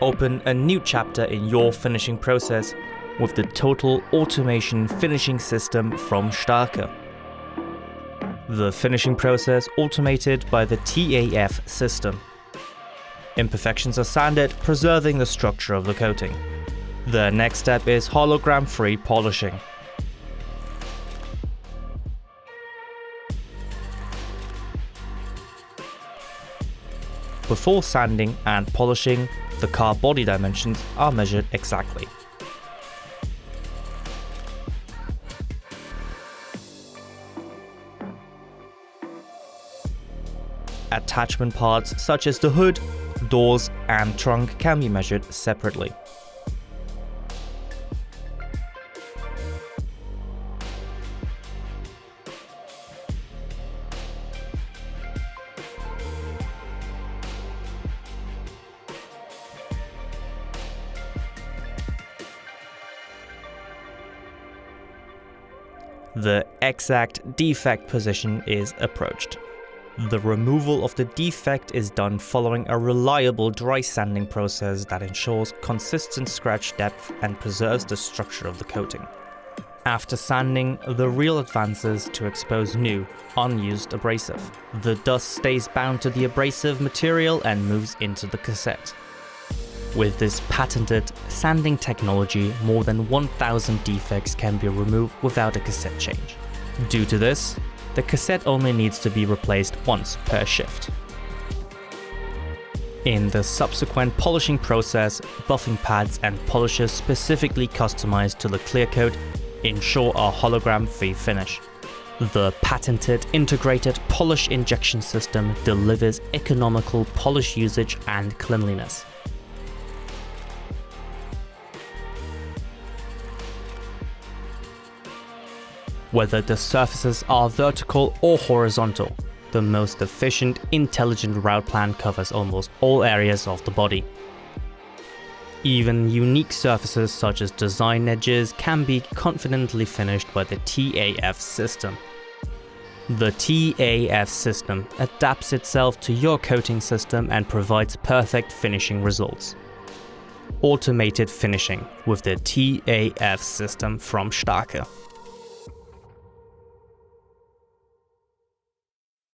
Open a new chapter in your finishing process with the Total Automation Finishing System from STARCKE. The finishing process automated by the TAF system. Imperfections are sanded, preserving the structure of the coating. The next step is hologram-free polishing. Before sanding and polishing, the car body dimensions are measured exactly. Attachment parts such as the hood, doors and trunk can be measured separately. The exact defect position is approached. The removal of the defect is done following a reliable dry sanding process that ensures consistent scratch depth and preserves the structure of the coating. After sanding, the reel advances to expose new, unused abrasive. The dust stays bound to the abrasive material and moves into the cassette. With this patented sanding technology, more than 1,000 defects can be removed without a cassette change. Due to this, the cassette only needs to be replaced once per shift. In the subsequent polishing process, buffing pads and polishers specifically customized to the clear coat ensure a hologram-free finish. The patented integrated polish injection system delivers economical polish usage and cleanliness. Whether the surfaces are vertical or horizontal, the most efficient, intelligent route plan covers almost all areas of the body. Even unique surfaces such as design edges can be confidently finished by the TAF system. The TAF system adapts itself to your coating system and provides perfect finishing results. Automated finishing with the TAF system from STARCKE.